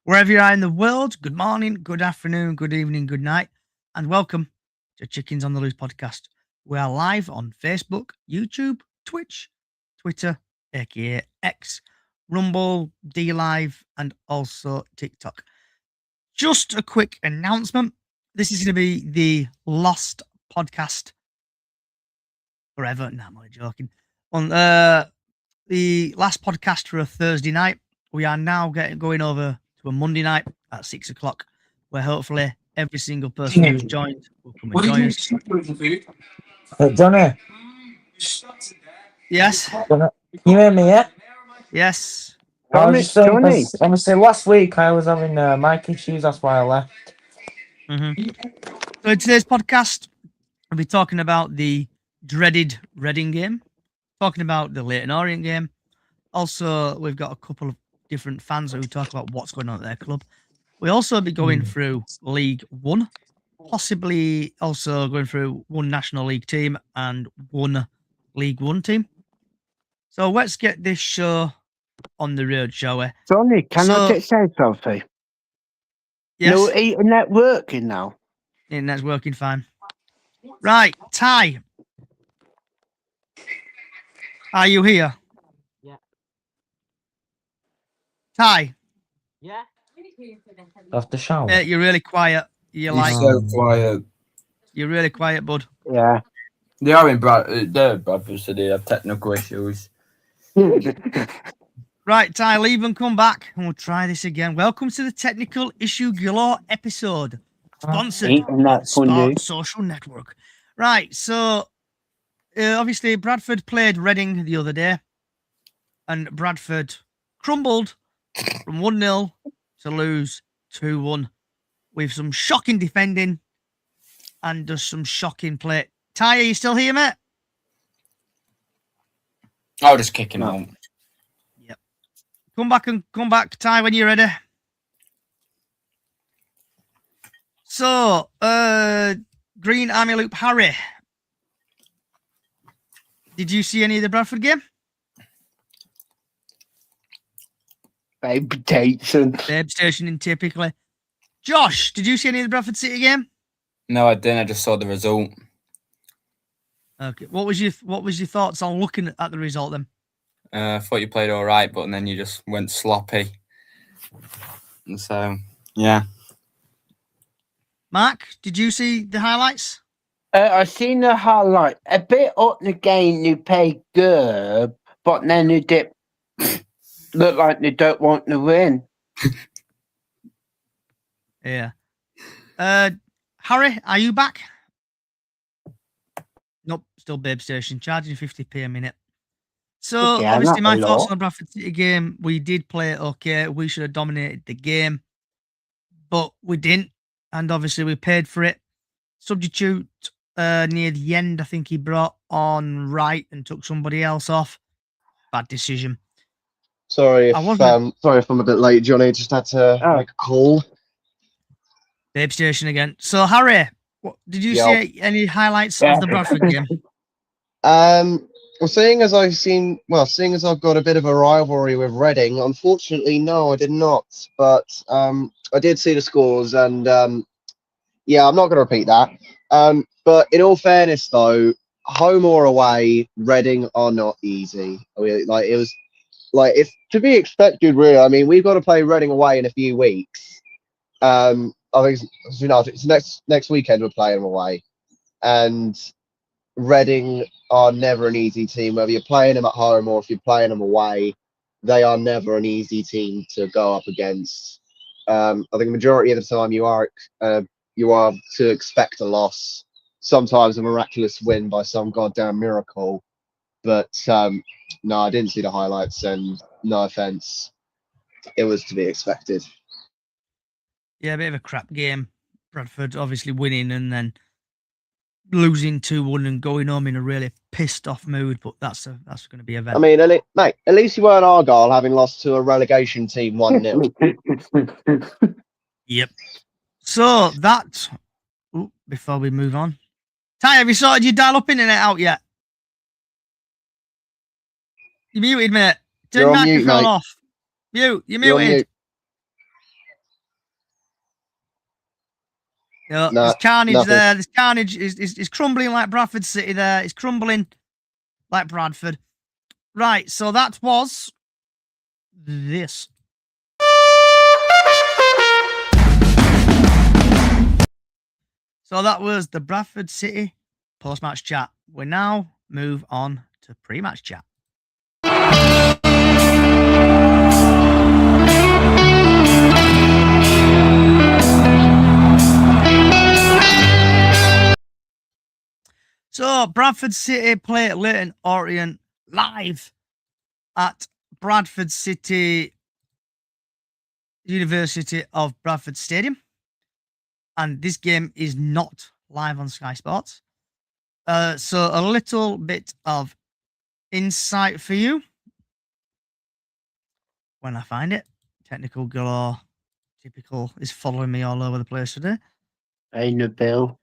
Wherever you are in the world, good morning, good afternoon, good evening, good night, and welcome to Chickens on the Loose podcast. We are live on Facebook, YouTube, Twitch, Twitter, aka X, Rumble, D Live, and also TikTok. Just a quick announcement. This is going to be the last podcast forever. No, I'm only joking. On the last podcast for a Thursday night. We are now going over to a Monday night at 6 o'clock, where hopefully every single person who's joined will come and join us. Johnny. Yes. Johnny, can you hear me? Yeah. Yes. I was just saying, because obviously last week I was having mic issues, that's why I left. So in today's podcast, we'll be talking about the dreaded Reading game, talking about the Leyton Orient game. Also, we've got a couple of different fans who talk about what's going on at their club. We'll also be going through League One, possibly also going through one National League team and one League One team. So let's get this show on the road, shall we? Johnny, can I just say something? Yes. No internet working now. Internet's working fine. Right, Ty. Are you here? Yeah. Ty. Yeah. Off the shower. You're really quiet. You're so quiet. You're really quiet, bud. Yeah. They are in Bradford, so they have technical issues. Right, Ty, leave and come back, and we'll try this again. Welcome to the Technical Issue Galore episode, sponsored by Smart Social Network. Right, so obviously Bradford played Reading the other day, and Bradford crumbled from 1-0 to lose 2-1 with some shocking defending and just some shocking play. Ty, are you still here, mate? I'll just kick him out. Yep. Come back, Ty, when you're ready. So, Green Army Loop Harry. Did you see any of the Bradford game? Babe Station typically. Josh, did you see any of the Bradford City game? No, I didn't. I just saw the result. Okay. What was your thoughts on looking at the result then? I thought you played all right, but then you just went sloppy. And so, yeah. Mark, did you see the highlights? I seen the highlight. A bit up the game, you play good, but then you dip. Look like they don't want to win. Yeah. Harry, are you back? Nope, still Babe Station, charging 50p a minute. So, Okay, obviously, my thoughts lot. on the Bradford City game, we did play it okay. We should have dominated the game, but we didn't. And obviously, we paid for it. Substitute near the end, I think he brought on Wright and took somebody else off. Bad decision. Sorry if I'm a bit late, Johnny. Just had to make a call. Babe Station again. So, Harry, did you see any highlights of the Bradford game? Well, seeing as I've got a bit of a rivalry with Reading, unfortunately, no, I did not. But I did see the scores, and yeah, I'm not going to repeat that. But in all fairness, though, home or away, Reading are not easy. I mean, it's to be expected, really. I mean, we've got to play Reading away in a few weeks. I think it's next weekend we're playing them away, and Reading are never an easy team. Whether you're playing them at home or if you're playing them away, they are never an easy team to go up against. I think the majority of the time you are to expect a loss. Sometimes a miraculous win by some goddamn miracle. But no, I didn't see the highlights, and no offense, it was to be expected. Yeah, a bit of a crap game. Bradford obviously winning and then losing 2-1 and going home in a really pissed off mood, but that's going to be a event. I mean, at least you weren't Argyle having lost to a relegation team 1-0. Yep. So that, before we move on, Ty, have you sorted your dial-up internet out yet? You muted, mate. Turn your microphone off. Mute. You're muted. You know, Nah, there's carnage nothing. there. There's carnage is crumbling like Bradford City there. It's crumbling like Bradford. Right, so that was this. So that was the Bradford City post-match chat. We now move on to pre-match chat. So Bradford City play Leyton Orient live at Bradford City University of Bradford Stadium. And this game is not live on Sky Sports. So a little bit of insight for you when I find it. Technical galore, typical, is following me all over the place today. Hey, Nabil.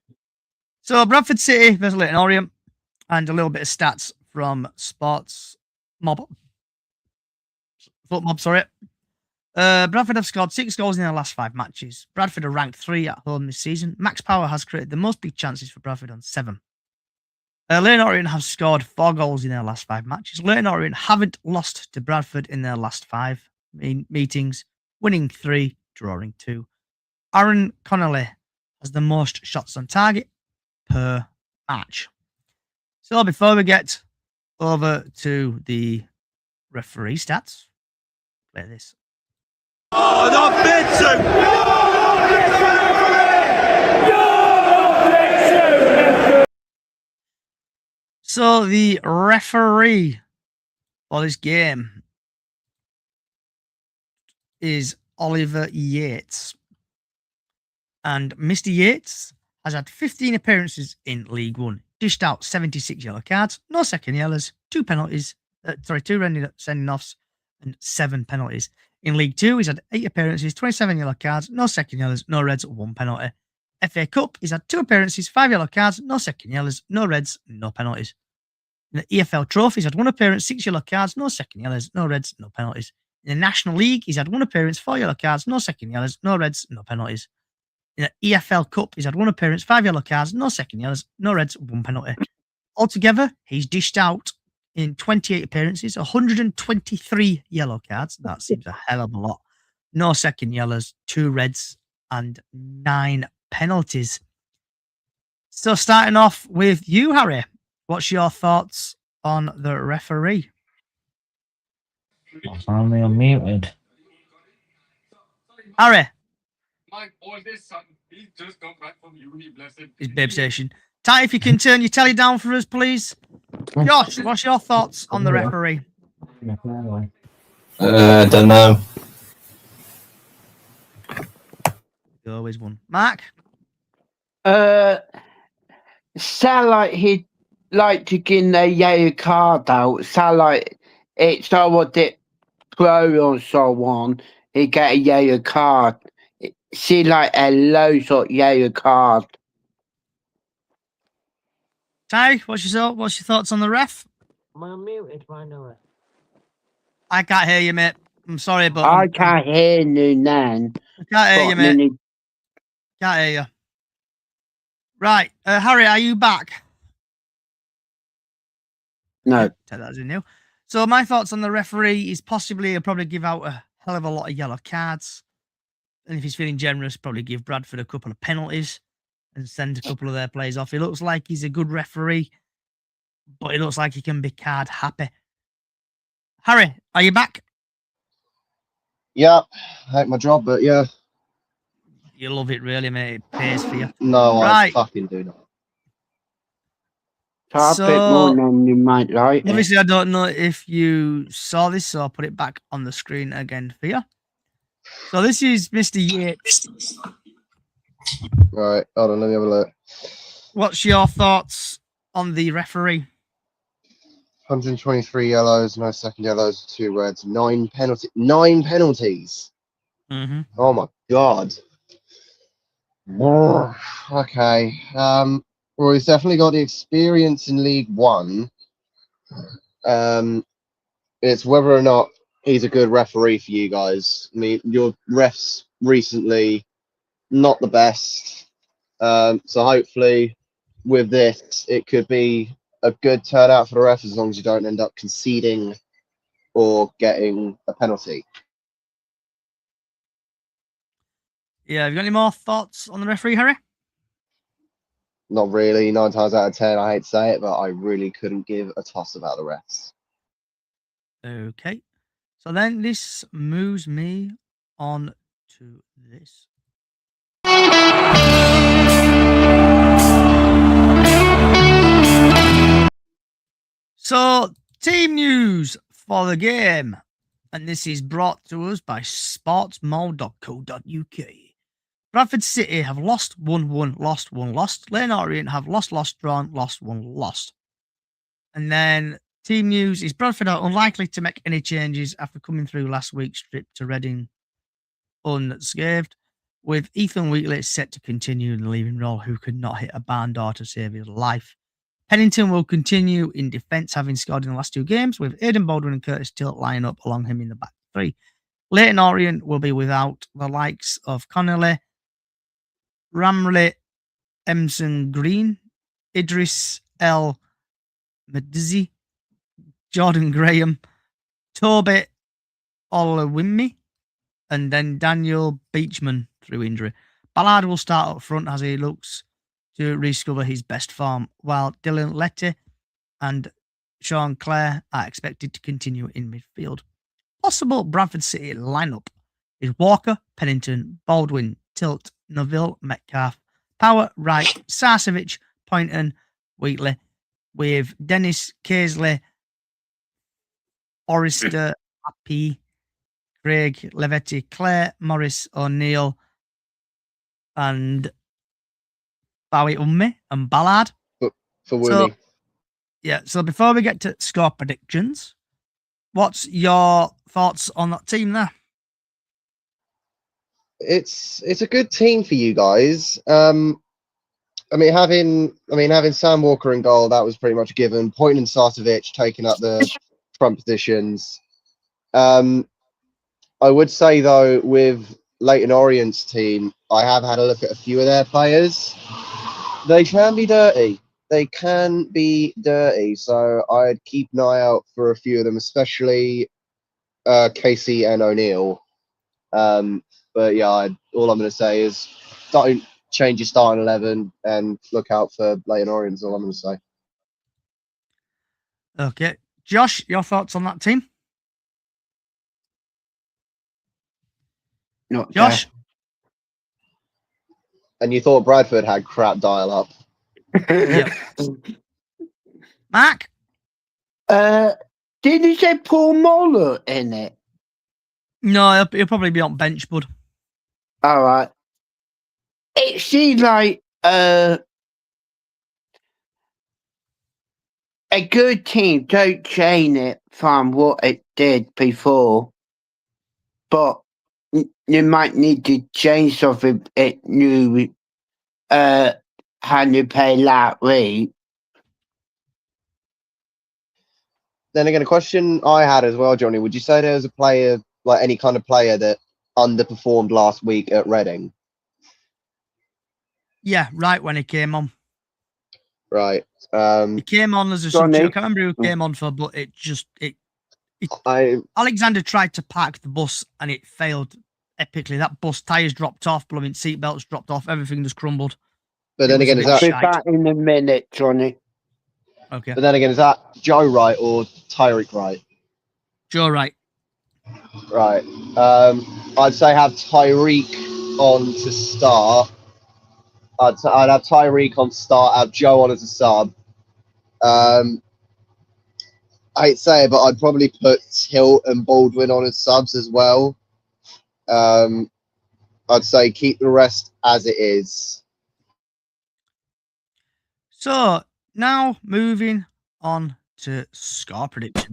So Bradford City versus Leyton Orient, and a little bit of stats from Sports Mob. Foot Mob, sorry. Bradford have scored 6 goals in their last 5 matches. Bradford are ranked 3 at home this season. Max Power has created the most big chances for Bradford on 7. Leyton Orient have scored 4 goals in their last 5 matches. Leyton Orient haven't lost to Bradford in their last 5 meetings, winning 3, drawing 2. Aaron Connolly has the most shots on target per match. So before we get over to the referee stats, play this. Oh, not So the referee for this game is Oliver Yates. And Mr. Yates has had 15 appearances in League One, dished out 76 yellow cards, no second yellows, 2 penalties, 2 sending offs, and 7 penalties. In League 2, he's had 8 appearances, 27 yellow cards, no second yellows, no reds, 1 penalty. FA Cup, he's had 2 appearances, 5 yellow cards, no second yellows, no reds, no penalties. In the EFL Trophy, he's had 1 appearance, 6 yellow cards, no second yellows, no reds, no penalties. In the National League, he's had 1 appearance, 4 yellow cards, no second yellows, no reds, no penalties. In the EFL Cup, he's had 1 appearance, 5 yellow cards, no second yellows, no reds, 1 penalty. Altogether, he's dished out in 28 appearances, 123 yellow cards. That seems a hell of a lot. No second yellows, 2 reds, and 9 penalties. So starting off with you, Harry, what's your thoughts on the referee? I found me unmuted. Harry, My oldest son, he's just come back from uni, blessed. is Babe Station. Ty, if you can turn your telly down for us, please. Josh, what's your thoughts on the referee? Don't know. You always won. Mark? Sound like he'd like to get a yellow card out. Sound like it's someone that pro or so on, he get a yellow card. See like a loads of yellow card. Ty, what's your thoughts on the ref? Am I unmuted? Why not? I can't hear you, mate. I'm sorry, but I can't hear you now. I can't hear you, mate. Can't hear you. Right, Harry, are you back? No. Take that as a new. So my thoughts on the referee is possibly he'll probably give out a hell of a lot of yellow cards. And if he's feeling generous, probably give Bradford a couple of penalties and send a couple of their players off. He looks like he's a good referee, but it looks like he can be card happy. Harry, are you back? Yeah, I hate my job, but yeah. You love it, really, mate. It pays for you. No, I Right. fucking do not. Talk a bit more than you might like. Obviously, I don't know if you saw this, so I'll put it back on the screen again for you. So this is Mr. Yates. Right, hold on, let me have a look. What's your thoughts on the referee? 123 yellows, no second yellows, 2 reds, 9 penalties. 9 penalties. Mm-hmm. Oh my god. Okay. Well, he's definitely got the experience in League One. It's whether or not he's a good referee for you guys. I mean, your refs recently not the best. So hopefully with this, it could be a good turnout for the refs as long as you don't end up conceding or getting a penalty. Yeah, have you got any more thoughts on the referee, Harry? Not really. 9 times out of 10, I hate to say it, but I really couldn't give a toss about the refs. Okay. So then this moves me on to this. So, team news for the game. And this is brought to us by sportsmall.co.uk. Bradford City have lost, won, lost, won, lost. Leyton Orient have lost, drawn, lost, won, lost. And then team news is Bradford are unlikely to make any changes after coming through last week's trip to Reading unscathed, with Ethan Wheatley set to continue in the leaving role, who could not hit a barn door to save his life. Pennington will continue in defence, having scored in the last 2 games, with Aidan Baldwin and Curtis Tilt lying up along him in the back 3. Leyton Orient will be without the likes of Connolly, Ramley, Emson Green, Idris El Medizi, Jordan Graham, Toby Olawimi, and then Daniel Beachman through injury. Ballard will start up front as he looks to rediscover his best form, while Dylan Letty and Sean Clare are expected to continue in midfield. Possible Bradford City lineup is Walker, Pennington, Baldwin, Tilt, Neville, Metcalf, Power, Wright, Sarcevic, Poynton, Wheatley, with Dennis Casely, Forrester, Happy, Craig, Levetti, Clare, Morris, O'Neill, and Bowie Umme and Ballard. For Woomy. So before we get to score predictions, what's your thoughts on that team there? It's a good team for you guys. Having Sam Walker in goal, that was pretty much a given. Poynton and Sarcevic taking up the front positions. I would say though, with Leyton Orient's team, I have had a look at a few of their players. They can be dirty. So I'd keep an eye out for a few of them, especially Casey and O'Neill. But yeah, all I'm going to say is don't change your starting 11 and look out for Leyton Orient. Is all I'm going to say. Okay. Josh, your thoughts on that team? Not Josh? And you thought Bradford had crap dial-up. Yep. Mark? Did you say Paul Muller in it? No, he'll probably be on bench, bud. All right. It seems like a good team. Don't change it from what it did before, but you might need to change something. It new, how you play that week. Then again, a question I had as well, Johnny. Would you say there was a player, like any kind of player, that underperformed last week at Reading? Yeah, right when he came on. Right. He came on as a Johnny. substitute. I can't remember who came on for, but Alexander tried to park the bus and it failed epically. That bus tyres dropped off, blooming seatbelts dropped off, everything just crumbled. But then again, Be back in a minute, Johnny. Okay. But then again, is that Joe Wright or Tyreek Wright? Joe Wright. Right. I'd say have Tyreek on to start. I'd have Tyreek on to start, have Joe on as a sub. I hate to say it, but I'd probably put Tilt and Baldwin on as subs as well. I'd say keep the rest as it is. So now moving on to score prediction.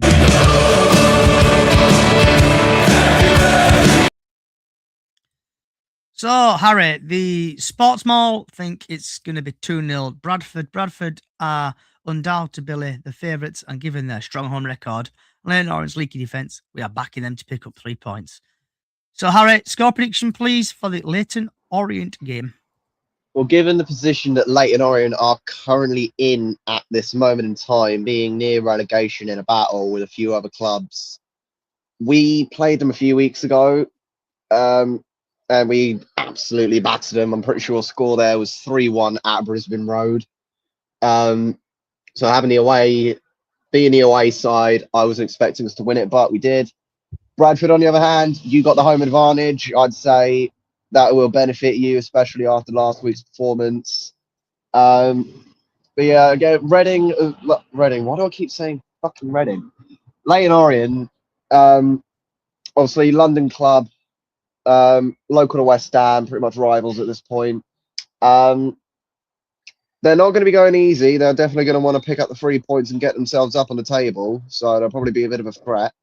So, Harry, the Sports Mall think it's going to be 2-0 Bradford. Bradford are undoubtedly the favourites, and given their strong home record, Leyton Orient's leaky defence, we are backing them to pick up 3 points. So, Harry, score prediction, please, for the Leyton Orient game. Well, given the position that Leyton Orient are currently in at this moment in time, being near relegation in a battle with a few other clubs, we played them a few weeks ago, and we absolutely battered them. I'm pretty sure the score there was 3-1 at Brisbane Road. So having being the away side, I was expecting us to win it, but we did. Bradford, on the other hand, you got the home advantage. I'd say that will benefit you, especially after last week's performance. But yeah, again, Reading. Why do I keep saying fucking Reading? Leyton Orient, obviously London club, local to West Ham, pretty much rivals at this point. They're not going to be going easy. They're definitely going to want to pick up the 3 points and get themselves up on the table. So they'll probably be a bit of a threat.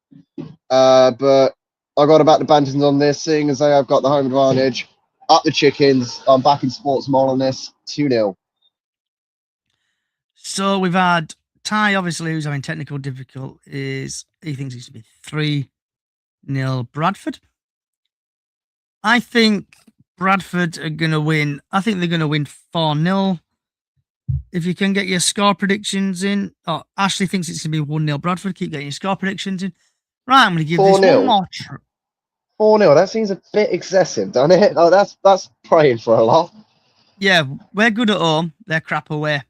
But I got about the Bantams on this, seeing as they have got the home advantage. Up the Chickens. I'm back in Sports Mall on this. 2-0. So we've had Ty, obviously, who's having technical difficulties. He thinks it's going to be 3-0 Bradford. I think Bradford are going to win. I think they're going to win 4-0. If you can get your score predictions in. Oh, Ashley thinks it's going to be 1-0 Bradford. Keep getting your score predictions in. Right, I'm going to give this 4-0. one more. 4-0. That seems a bit excessive, doesn't it? Oh, that's praying for a lot. Yeah, we're good at home. They're crap away.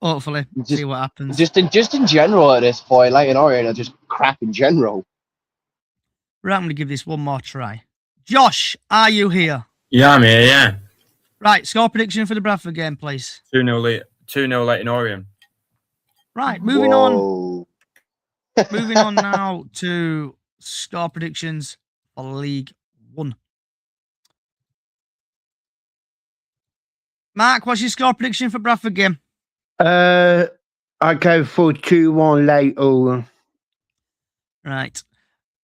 Hopefully, see what happens. Just in general at this point, Leyton Orient are just crap in general. Right, I'm going to give this one more try. Josh, are you here? Yeah, I'm here, yeah. Right, score prediction for the Bradford game, please. 2-0 Leyton Orient. Right, moving on. Whoa. Moving on now to score predictions for League One. Mark, what's your score prediction for Bradford game? I go for 2-1 Leyton. Right.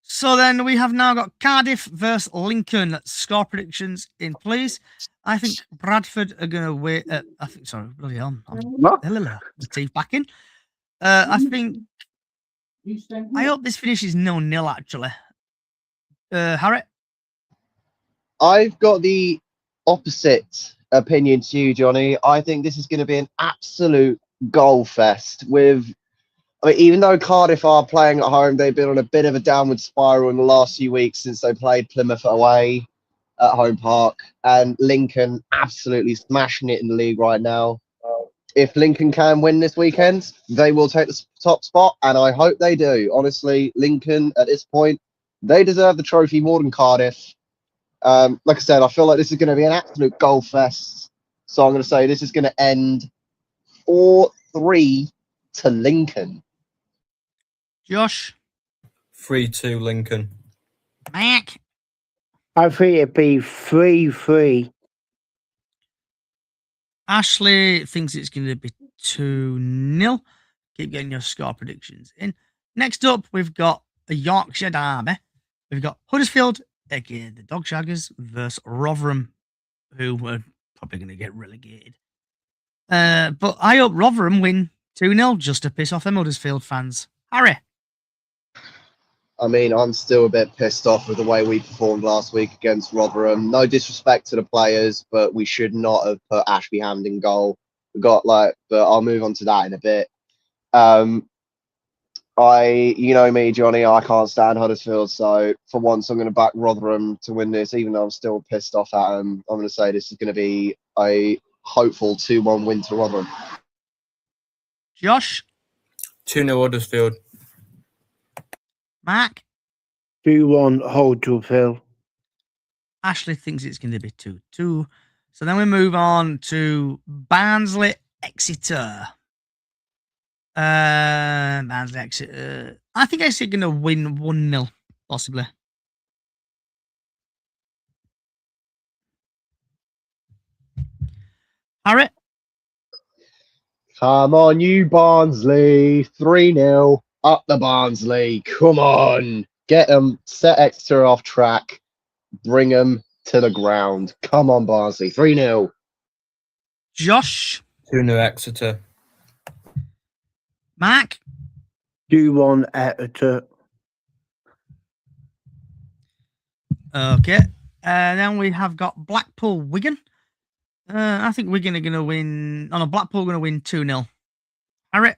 So then we have now got Cardiff versus Lincoln. Score predictions in, please. I think Bradford are going to win. Bloody hell. The teeth back in. I hope this finishes 0-0, actually. Harry? I've got the opposite opinion to you, Johnny. I think this is going to be an absolute goal fest even though Cardiff are playing at home, they've been on a bit of a downward spiral in the last few weeks since they played Plymouth away at Home Park, and Lincoln absolutely smashing it in the league right now. If Lincoln can win this weekend, they will take the top spot, and I hope they do. Honestly, Lincoln at this point, they deserve the trophy more than Cardiff. Like I said, I feel like this is going to be an absolute goal fest. So I'm going to say this is going to end 4-3 to Lincoln. Josh? 3-2 Lincoln. Mac? I think it'd be 3-3. Ashley thinks it's going to be 2-0. Keep getting your score predictions in. Next up, we've got a Yorkshire derby. We've got Huddersfield, aka the Dog Shaggers, versus Rotherham, who were probably going to get relegated. But I hope Rotherham win 2-0 just to piss off them Huddersfield fans. Harry? I mean, I'm still a bit pissed off with the way we performed last week against Rotherham. No disrespect to the players, but we should not have put Ashby Hammond in goal. But I'll move on to that in a bit. You know me, Johnny, I can't stand Huddersfield. So for once, I'm going to back Rotherham to win this, even though I'm still pissed off at them. I'm going to say this is going to be a hopeful 2-1 win to Rotherham. Josh? 2-0 Huddersfield. Mark? 2-1 Huddersfield. Ashley thinks it's going to be 2-2. So then we move on to Barnsley Exeter. Barnsley Exeter. I think Exeter going to win 1-0, possibly. Harry? Come on, you Barnsley. 3-0. Up the Barnsley. Come on. Get them. Set Exeter off track. Bring them to the ground. Come on, Barnsley. 3-0. Josh? 2-0 Exeter. Mark? 2-1 Exeter. Okay. Then we have got Blackpool Wigan. I think Wigan are going to win. Oh no, Blackpool are going to win 2-0. Harry?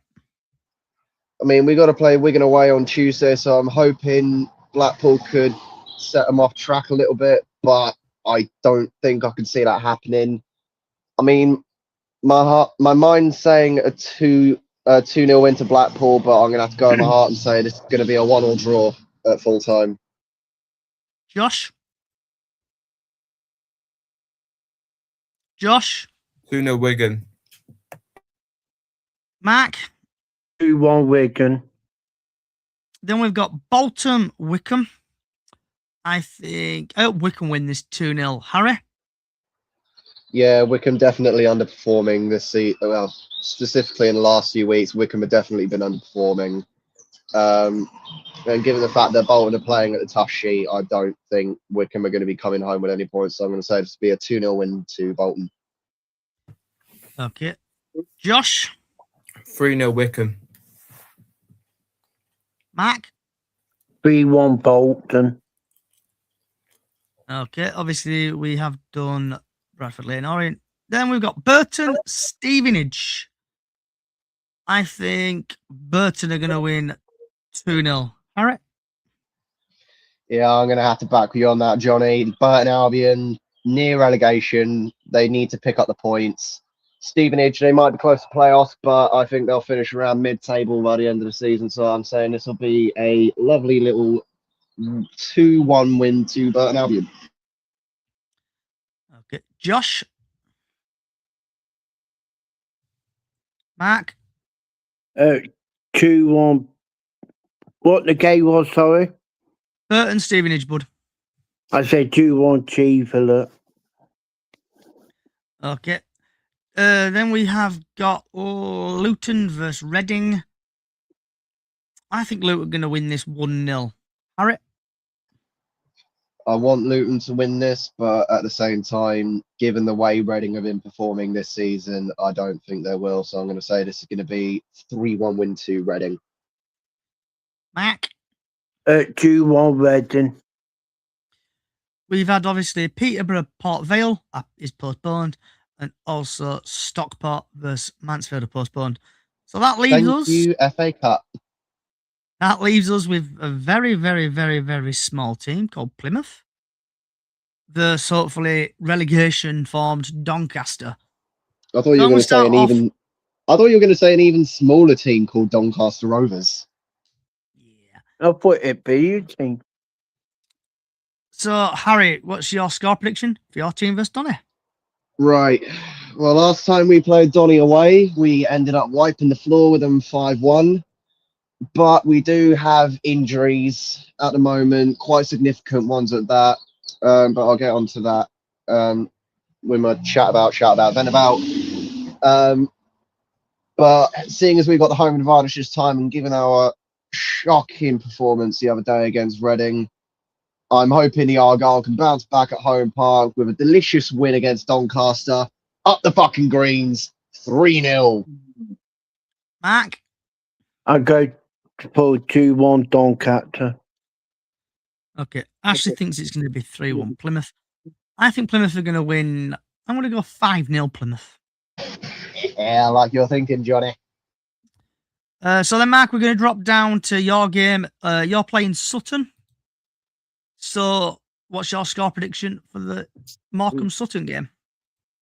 I mean, we got to play Wigan away on Tuesday, so I'm hoping Blackpool could set them off track a little bit, but I don't think I can see that happening. I mean, my mind's saying a 2-0 win to Blackpool, but I'm going to have to go in my heart and say this is going to be a 1-1 draw at full time. Josh? Josh? 2-0 Wigan. Mark? 2-1 Wigan. Then we've got Bolton, Wickham. I think Wickham win this 2-0. Harry? Yeah, Wickham definitely underperforming this season. Well, specifically in the last few weeks, Wickham have definitely been underperforming. And given the fact that Bolton are playing at the tough sheet, I don't think Wickham are going to be coming home with any points. So I'm going to say this will be a 2-0 win to Bolton. Okay. Josh? 3-0 Wickham. Mark? 3-1 Bolton. Okay, obviously we have done Bradford, Leyton, Orient. Then we've got Burton, Stevenage. I think Burton are going to win 2-0. Harry? Yeah, I'm going to have to back you on that, Johnny. Burton Albion, near relegation. They need to pick up the points. Stevenage, they might be close to playoffs, but I think they'll finish around mid-table by the end of the season. So I'm saying this will be a lovely little 2-1 win to Burton Albion. Okay. Josh? Mark? 2-1. What the game was, sorry? Burton, Stevenage, bud. I said 2-1 Cheever. Okay. Then we have got Luton versus Reading. I think Luton are going to win this 1-0. Harry? I want Luton to win this, but at the same time, given the way Reading have been performing this season, I don't think they will. So I'm going to say this is going to be 3-1 win to Reading. Mac? 2-1 Reading. We've had obviously Peterborough, Port Vale is postponed, and also Stockport versus Mansfield are postponed. So that leaves Thank us. you, FA Cup. That leaves us with a very, very, very, very small team called Plymouth. The hopefully relegation formed Doncaster. I thought you were going to say I thought you were going to say an even smaller team called Doncaster Rovers. Yeah. I'll put it be you team. So Harry, what's your score prediction for your team versus Donny? Right. Well, last time we played Donny away, we ended up wiping the floor with them 5-1. But we do have injuries at the moment, quite significant ones at that. But I'll get onto that with my shout about, then about. But seeing as we've got the home advantage this time and given our shocking performance the other day against Reading, I'm hoping the Argyle can bounce back at home park with a delicious win against Doncaster. Up the fucking greens, 3-0. Mark? I go for 2-1 Doncaster. Okay. Ashley thinks it's going to be 3-1 Plymouth. I think Plymouth are going to win. I'm going to go 5-0 Plymouth. Yeah, like you're thinking, Johnny. So then, Mark, we're going to drop down to your game. You're playing Sutton. So what's your score prediction for the Morecambe-Sutton game?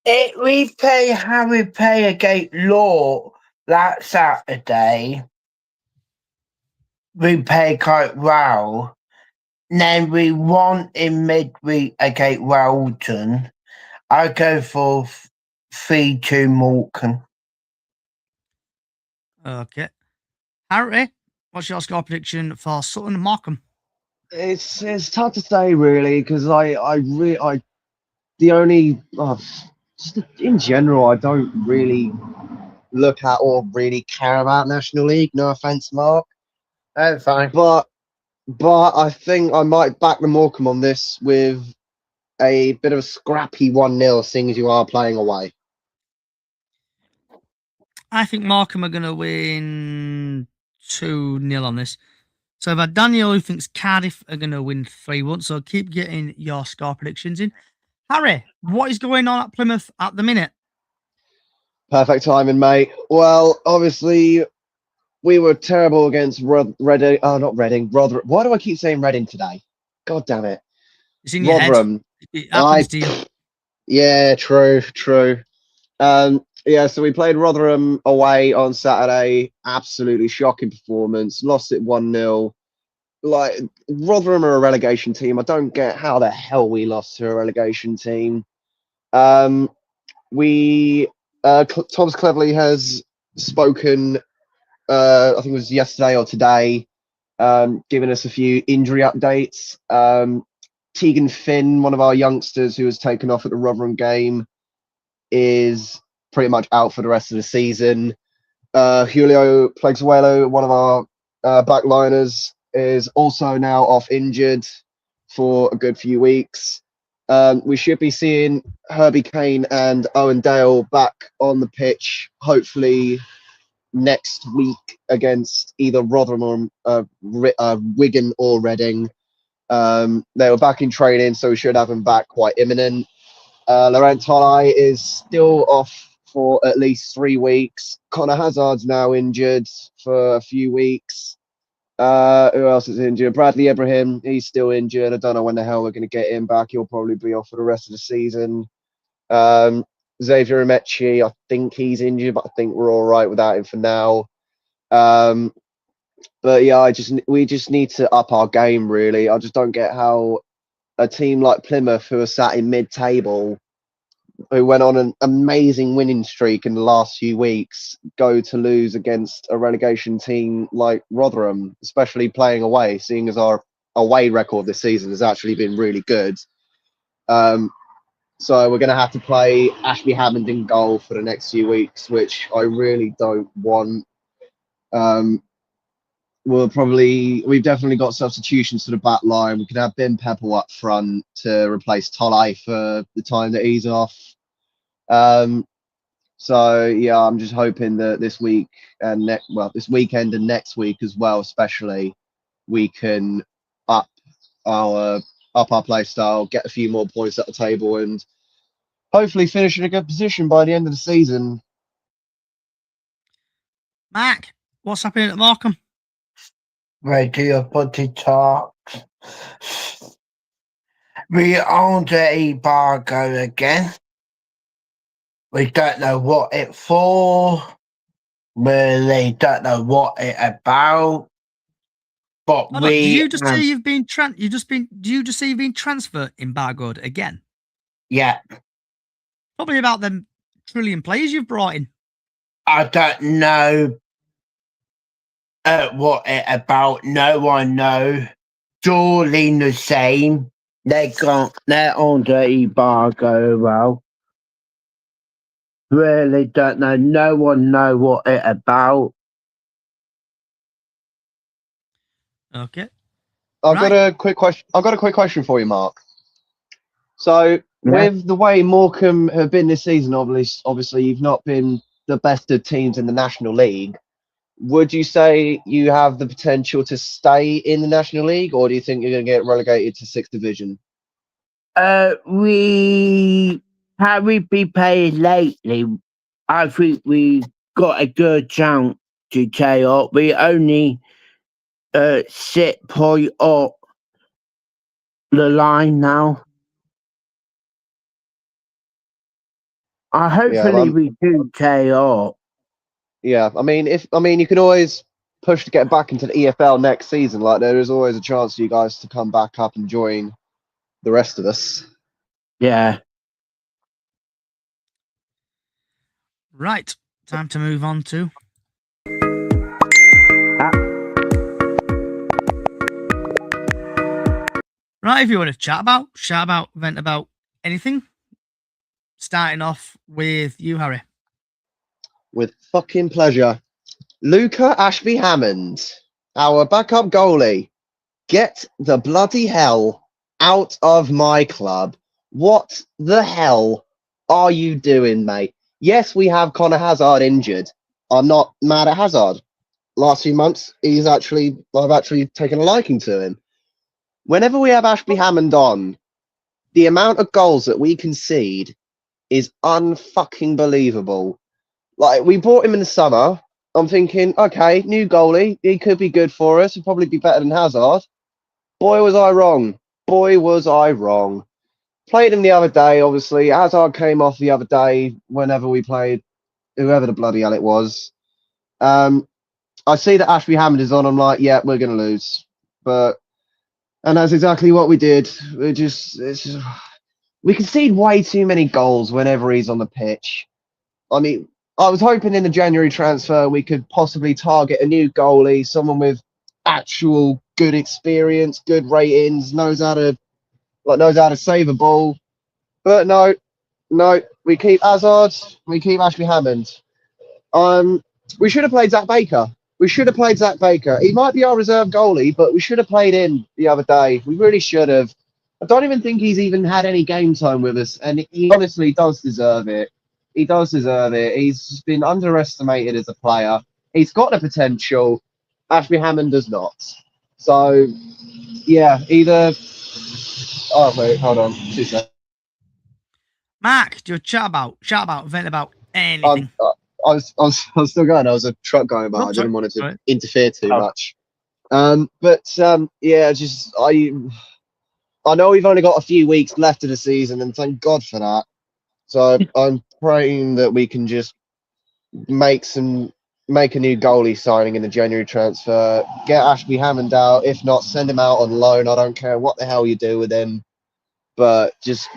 We play how we play against Law that Saturday. We play quite well. Then we won in midweek against Weldon. I go for 3-2 Morecambe. Okay. Harry, what's your score prediction for Sutton and Morecambe? It's tough to say really because just in general I don't really look at or really care about National League. No offense, Mark. That's fine. But I think I might back the Morecambe on this with a bit of a scrappy 1-0, seeing as you are playing away. I think Morecambe are going to win 2-0 on this. So I've had Daniel who thinks Cardiff are going to win 3-1. So keep getting your score predictions in. Harry, what is going on at Plymouth at the minute? Perfect timing, mate. Well, obviously, we were terrible against Reading. Oh, not Reading. Rotherham. Why do I keep saying Reading today? God damn it. It's in your Rotherham. head. It happens to you. Yeah, true. Yeah, so we played Rotherham away on Saturday. Absolutely shocking performance. Lost it 1-0. Like, Rotherham are a relegation team. I don't get how the hell we lost to a relegation team. Thomas Cleverley has spoken, I think it was yesterday or today, giving us a few injury updates. Tegan Finn, one of our youngsters who was taken off at the Rotherham game, is pretty much out for the rest of the season. Julio Pleguezuelo, one of our backliners, is also now off injured for a good few weeks. We should be seeing Herbie Kane and Owen Dale back on the pitch, hopefully next week against either Rotherham or Wigan or Reading. They were back in training, so we should have them back quite imminent. Laurent Tolai is still off for at least 3 weeks. Connor Hazard's now injured for a few weeks. Who else is injured? Bradley Ibrahim, he's still injured. I don't know when the hell we're going to get him back. He'll probably be off for the rest of the season. Xavier Amechi, I think he's injured, but I think we're all right without him for now. But yeah, we just need to up our game, really. I just don't get how a team like Plymouth, who are sat in mid-table, who went on an amazing winning streak in the last few weeks, go to lose against a relegation team like Rotherham, especially playing away, seeing as our away record this season has actually been really good. So we're going to have to play Ashley Hammond in goal for the next few weeks, which I really don't want. We've definitely got substitutions to the back line. We can have Ben Pepple up front to replace Tolai for the time that he's off. So yeah, I'm just hoping that this week and this weekend and next week as well, especially, we can up our play style, get a few more points at the table, and hopefully finish in a good position by the end of the season. Mark, what's happening at Morecambe? Radio Body Talk. We are under embargo again. We don't know what it's for. Really don't know what it's about. But Hold on, did you just say you've been you've been transfer embargoed again? Yeah. Probably about them trillion players you've brought in. I don't know what it's about. No one knows. Surely the same. They're under embargo. Well, really don't know. No one knows what it's about. Okay. I've got a quick question for you, Mark. So, with the way Morecambe have been this season, obviously you've not been the best of teams in the National League. Would you say you have the potential to stay in the National League, or do you think you're going to get relegated to 6th Division? We be playing lately. I think we got a good chance to stay up. We only 6 point up the line now. Hopefully we do stay up. Yeah, I mean, you can always push to get back into the EFL next season. Like, there is always a chance for you guys to come back up and join the rest of us. Yeah. Right, time to move on to. Right, if you want to chat about, vent about anything, starting off with you, Harry. With fucking pleasure. Luca Ashby Hammond, our backup goalie. Get the bloody hell out of my club. What the hell are you doing, mate? Yes, we have Connor Hazard injured. I'm not mad at Hazard. Last few months, I've actually taken a liking to him. Whenever we have Ashby Hammond on, the amount of goals that we concede is unfucking believable. Like, we bought him in the summer. I'm thinking, okay, new goalie. He could be good for us. He'll probably be better than Hazard. Boy, was I wrong. Boy, was I wrong. Played him the other day, obviously. Hazard came off the other day whenever we played whoever the bloody hell it was. I see that Ashby Hammond is on. I'm like, yeah, we're going to lose. And that's exactly what we did. We concede way too many goals whenever he's on the pitch. I mean, I was hoping in the January transfer we could possibly target a new goalie, someone with actual good experience, good ratings, knows how to save a ball. But no, we keep Hazard, we keep Ashby Hammond. We should have played Zach Baker. He might be our reserve goalie, but we should have played him the other day. We really should have. I don't even think he's even had any game time with us, and he honestly does deserve it. He's been underestimated as a player. He's got the potential. Ashby Hammond does not. So, yeah, either. Oh, wait, hold on. 2 seconds. Mark, do you chat about, vent about anything? I was still going. I was a truck going by. I didn't want it to interfere too much. Yeah, just I know we've only got a few weeks left of the season, and thank God for that. So I'm praying that we can just make a new goalie signing in the January transfer. Get Ashby Hammond out. If not, send him out on loan. I don't care what the hell you do with him, but just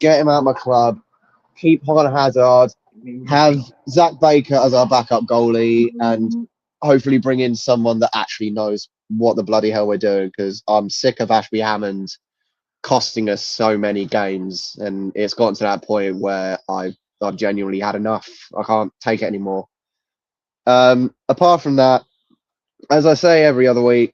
get him out of my club. Keep on Hazard. Have Zach Baker as our backup goalie, and hopefully bring in someone that actually knows what the bloody hell we're doing, because I'm sick of Ashby Hammond costing us so many games, and it's gotten to that point where I've genuinely had enough. I can't take it anymore. Apart from that, as I say every week,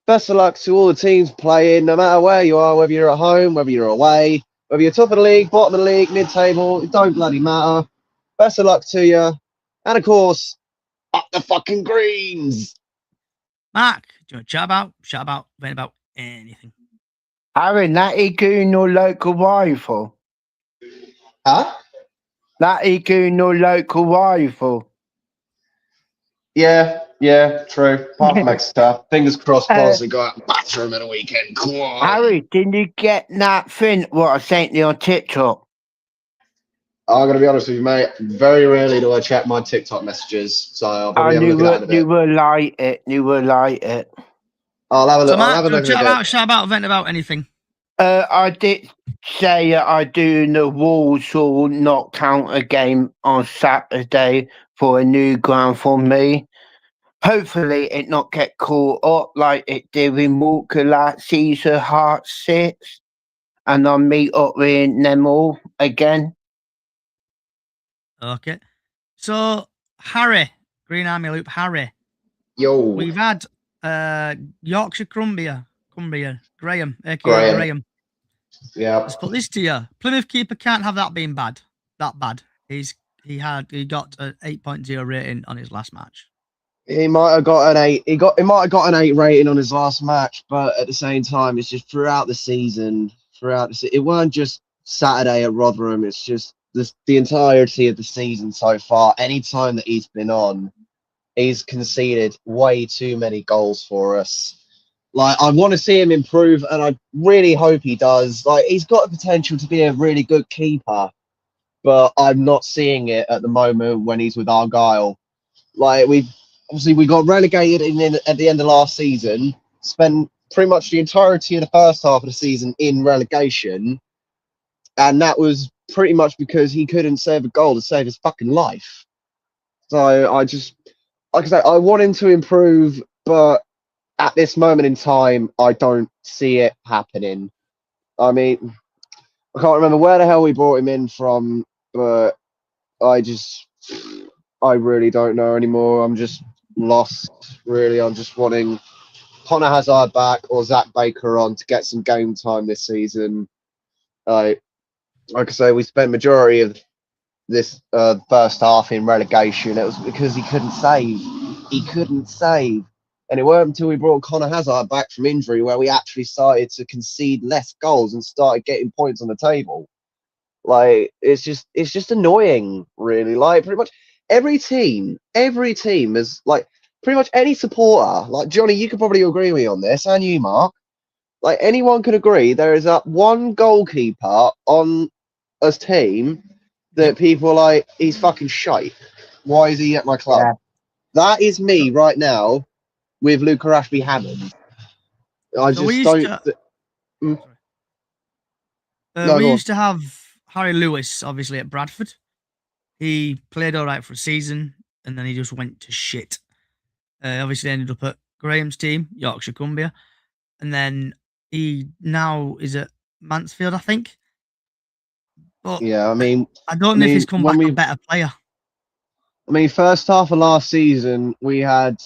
best of luck to all the teams playing, no matter where you are, whether you're at home, whether you're away, whether you're top of the league, bottom of the league, mid-table, it don't bloody matter. Best of luck to you. And of course, up the fucking Greens. Mark, do you want to chat about, vent about anything? Aaron, that he going no local rifle. Huh? That he going no local rifle. Yeah, true. Apart from extra, fingers crossed, Bosley go out and batter him at a weekend. Harry, didn't you get that thing what I sent you on TikTok? I'm going to be honest with you, mate. Very rarely do I check my TikTok messages, so I'll probably have a look at that in a bit. You will like it. I'll have a look. So, Mark, I'll have a look at it. Chat about, vent about anything. I did say I do the Walsall not count a game on Saturday for a new ground for me. Hopefully it not get caught up like it did with Walker last season, Heart 6, and I'll meet up with them all again. Okay. So, Harry, Green Army Loop, Harry. Yo. We've had Yorkshire Cumbria, Graham, aka Graham. Yeah. Let's put this to you. Plymouth keeper can't have that being bad. That bad. He got an 8.0 rating on his last match. He might have got an 8. He might have got an 8 rating on his last match, but at the same time, it's just throughout the season. It weren't just Saturday at Rotherham. It's just the entirety of the season so far. Any time that he's been on, he's conceded way too many goals for us. Like, I want to see him improve, and I really hope he does. Like, he's got the potential to be a really good keeper, but I'm not seeing it at the moment when he's with Argyle. Like, we got relegated at the end of last season, spent pretty much the entirety of the first half of the season in relegation, and that was pretty much because he couldn't save a goal to save his fucking life. So I just, like I say, I want him to improve, but at this moment in time, I don't see it happening. I mean, I can't remember where the hell we brought him in from, but I really don't know anymore. I'm just lost, really. I'm just wanting Connor Hazard back or Zach Baker on to get some game time this season. Like I say, we spent majority of this first half in relegation. It was because he couldn't save. And it weren't until we brought Connor Hazard back from injury where we actually started to concede less goals and started getting points on the table. Like, it's just annoying, really. Like, pretty much every team is like, pretty much any supporter, like Johnny, you could probably agree with me on this, and you, Mark. Like, anyone could agree there is that one goalkeeper on a team that people are like, he's fucking shite. Why is he at my club? Yeah. That is me right now with Luca Ashby Hammond. I So we just used don't. to, Mm. uh, No, we go on. used to have Harry Lewis, obviously at Bradford. He played all right for a season, and then he just went to shit. Obviously ended up at Graham's team, Yorkshire Cumbria, and then he now is at Mansfield, I think. But Yeah, I mean, I don't know if he's come when back a better player. first half of last season, we had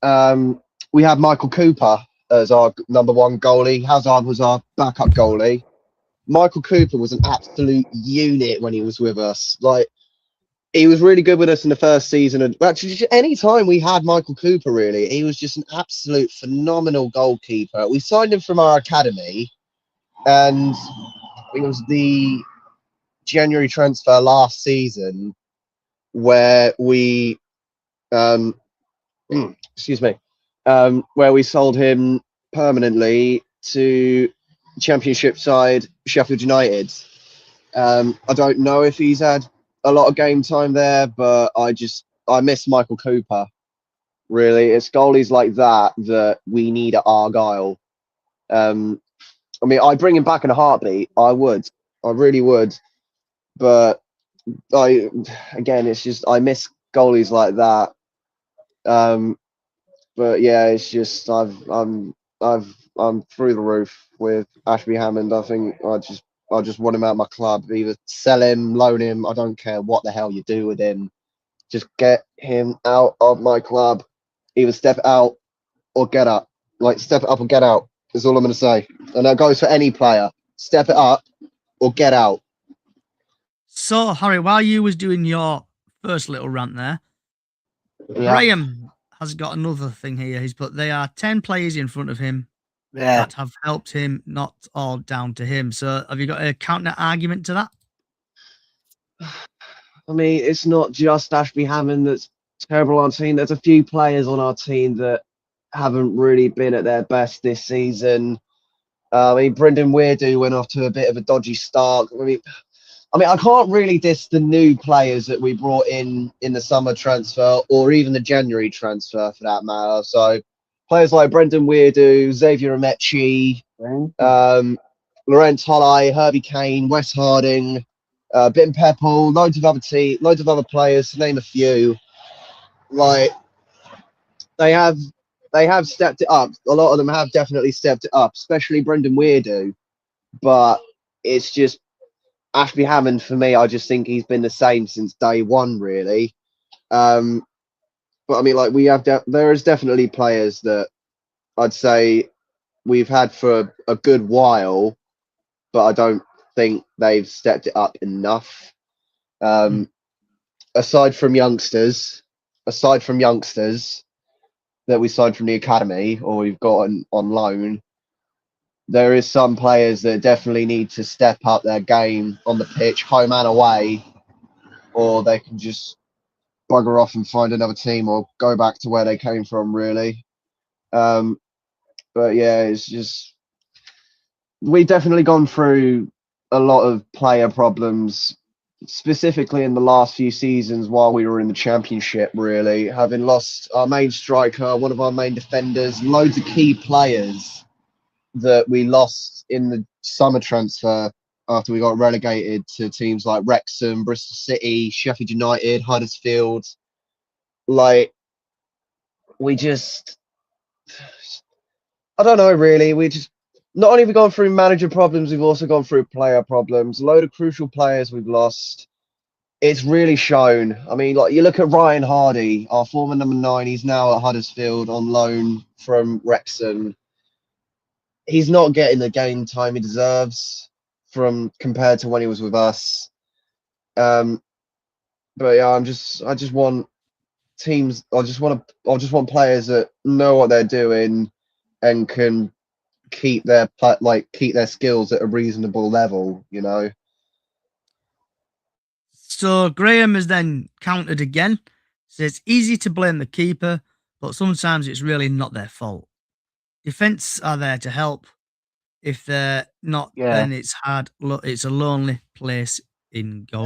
Michael Cooper as our number one goalie. Hazard was our backup goalie. Michael Cooper was an absolute unit when he was with us. Like, he was really good with us in the first season. And actually, just any time we had Michael Cooper, really, he was just an absolute phenomenal goalkeeper. We signed him from our academy, and it was the January transfer last season where we, excuse me, where we sold him permanently to Championship side Sheffield United. I don't know if he's had a lot of game time there, but I miss Michael Cooper. Really, it's goalies like that that we need at Argyle. I mean, I'd bring him back in a heartbeat. I really would. But it's just I miss goalies like that. But yeah, it's just I'm through the roof with Ashby Hammond. I think I just want him out of my club. Either sell him, loan him. I don't care what the hell you do with him. Just get him out of my club. Either step out or get up. Like, step it up or get out is all I'm going to say. And that goes for any player. Step it up or get out. So, Harry, while you was doing your first little rant there, Yeah. Graham has got another thing here. He's put they are 10 players in front of him Yeah. that have helped him, not all down to him. So, have you got a counter argument to that? I mean, it's not just Ashby Hammond that's terrible on our team. There's a few players on our team that haven't really been at their best this season. I mean, Brendan Weirdo went off to a bit of a dodgy start. I mean, I can't really diss the new players that we brought in the summer transfer or even the January transfer for that matter. So players like Brendan Weirdo, Xavier Amechi, Laurent Holley, Herbie Kane, Wes Harding, Ben Peppel, loads of other players, to name a few. Like, they have stepped it up. A lot of them have definitely stepped it up, especially Brendan Weirdo. But it's just Ashby Hammond for me. I just think he's been the same since day one, really. But I mean, like, there is definitely players that I'd say we've had for a good while, but I don't think they've stepped it up enough. Aside from youngsters that we signed from the academy or we've got on loan, there is some players that definitely need to step up their game on the pitch, home and away, or they can just bugger off and find another team or go back to where they came from, really. But yeah, it's just we've definitely gone through a lot of player problems, specifically in the last few seasons while we were in the championship, really, having lost our main striker, one of our main defenders, loads of key players that we lost in the summer transfer after we got relegated to teams like Wrexham, Bristol City, Sheffield United, Huddersfield. Like, I don't know, really. We just, not only have we gone through manager problems, we've also gone through player problems. A load of crucial players we've lost. It's really shown. I mean, like, you look at Ryan Hardy, our former number 9. He's now at Huddersfield on loan from Wrexham. He's not getting the game time he deserves compared to when he was with us. But yeah, I just want teams. I just want players that know what they're doing and can keep their skills at a reasonable level. You know. So Graham has then countered again. Says it's easy to blame the keeper, but sometimes it's really not their fault. Defence are there to help. If they're not, then it's hard. It's a lonely place in goal.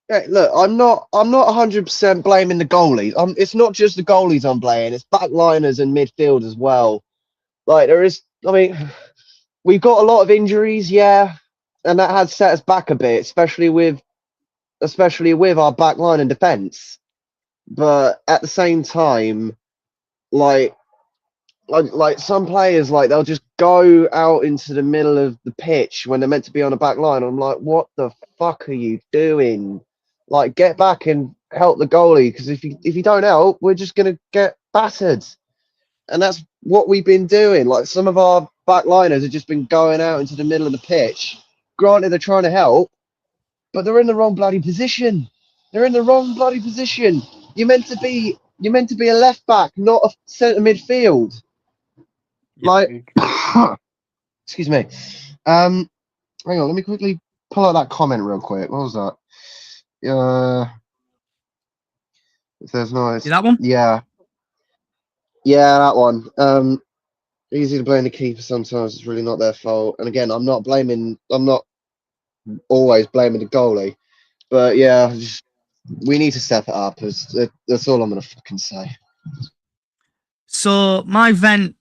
Hey, look, I'm not 100% blaming the goalies. It's not just the goalies I'm blaming. It's backliners and midfield as well. Like we've got a lot of injuries, yeah, and that has set us back a bit, especially with our back line and defence. But at the same time, like some players, like they'll just go out into the middle of the pitch when they're meant to be on a back line. I'm like, what the fuck are you doing? Like, get back and help the goalie, because if you don't help, we're just gonna get battered. And that's what we've been doing. Like, some of our backliners have just been going out into the middle of the pitch. Granted, they're trying to help, but they're in the wrong bloody position. You're meant to be a left back, not a centre midfield. Like, excuse me. Hang on, let me quickly pull out that comment real quick. What was that? If there's no, See that one? yeah, that one. Easy to blame the keeper sometimes. It's really not their fault. And again, I'm not always blaming the goalie, but yeah, we need to step it up. That's all I'm gonna fucking say. So my vent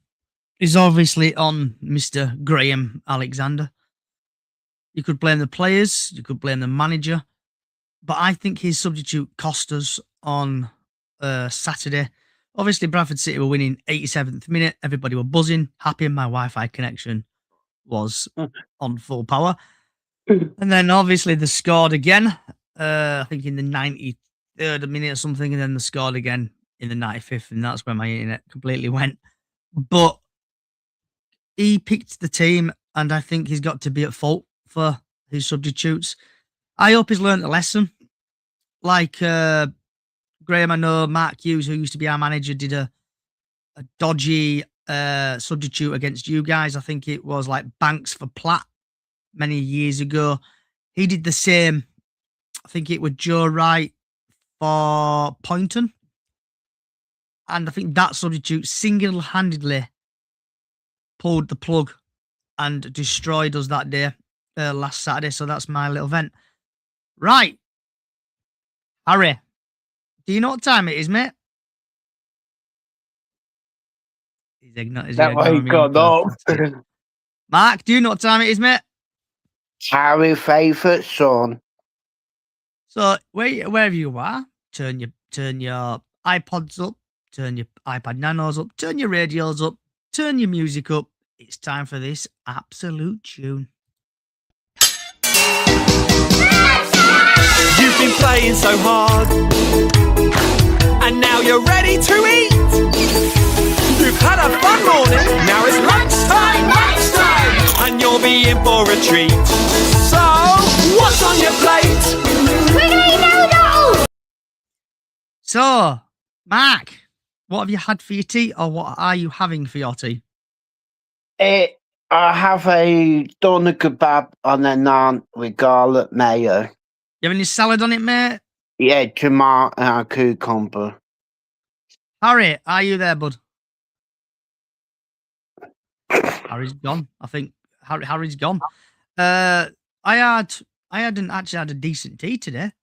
is obviously on Mr. Graham Alexander. You could blame the players, you could blame the manager, but I think his substitute cost us on Saturday. Obviously, Bradford City were winning 87th minute. Everybody were buzzing, happy. My Wi-Fi connection was on full power. And then obviously they scored again, I think in the 93rd minute or something, and then they scored again in the 95th, and that's where my internet completely went. But he picked the team, and I think he's got to be at fault for his substitutes. I hope he's learned a lesson. Like Graham, I know Mark Hughes, who used to be our manager, did a dodgy substitute against you guys. I think it was like Banks for Platt many years ago. He did the same. I think it was Joe Wright for Poynton. And I think that substitute single-handedly pulled the plug and destroyed us that day, last Saturday. So that's my little vent. Right. Harry, do you know what time it is, mate? That way got up. Mark, do you know what time it is, mate? Harry favourite son. So wherever you are, turn your iPods up, turn your iPad Nanos up, turn your radios up, turn your music up. It's time for this absolute tune. You've been playing so hard, and now you're ready to eat. You've had a fun morning, now it's lunchtime, and you'll be in for a treat. So, what's on your plate? We're gonna eat noodles! So, Mark, what have you had for your tea, or what are you having for your tea? I have a doner kebab and a naan with garlic mayo. You have any salad on it, mate? Yeah, tomato and cucumber. Harry, are you there, bud? Harry's gone. I think Harry's gone. I hadn't actually had a decent tea today.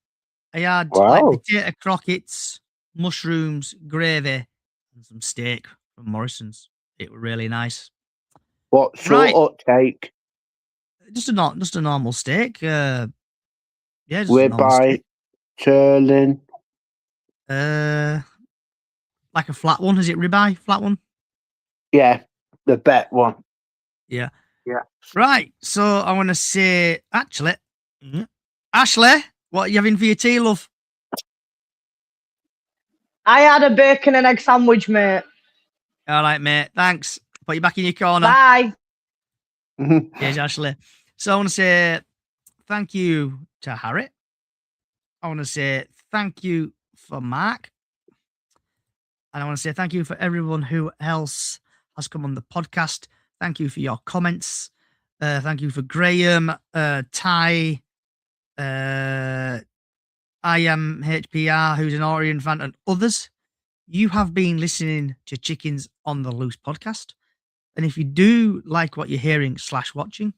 I had like potato croquettes, mushrooms, gravy, and some steak from Morrison's. It was really nice. What sort of steak? Just a normal steak. Yeah, just ribeye, sirloin. Like a flat one. Is it ribeye? Flat one? Yeah, the bet one. Yeah. Yeah. Right. So I want to say, actually, Ashley, what are you having for your tea, love? I had a bacon and egg sandwich, mate. All right, mate. Thanks. Put you back in your corner. Bye. Here's Ashley. So I want to say thank you to Harry. I want to say thank you for Mark. And I want to say thank you for everyone who else has come on the podcast. Thank you for your comments. Thank you for Graham, Ty, I am HPR, who's an Orient fan, and others. You have been listening to Chickens on the Loose podcast. And if you do like what you're hearing / watching,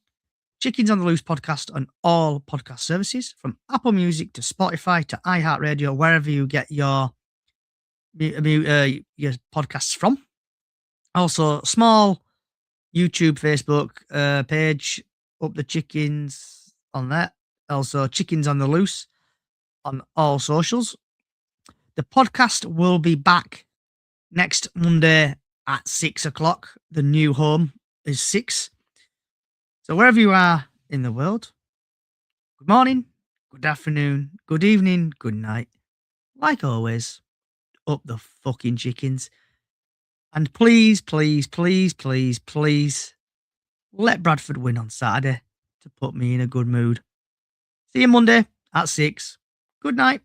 Chickens on the Loose podcast on all podcast services, from Apple Music to Spotify to iHeartRadio, wherever you get your podcasts from. Also, small YouTube, Facebook page, Up the Chickens on that. Also, Chickens on the Loose on all socials. The podcast will be back next Monday at 6 o'clock. The new home is 6. So wherever you are in the world, good morning, good afternoon, good evening, good night. Like always, up the fucking chickens. And please, please, please, please, please let Bradford win on Saturday to put me in a good mood. See you Monday at 6. Good night.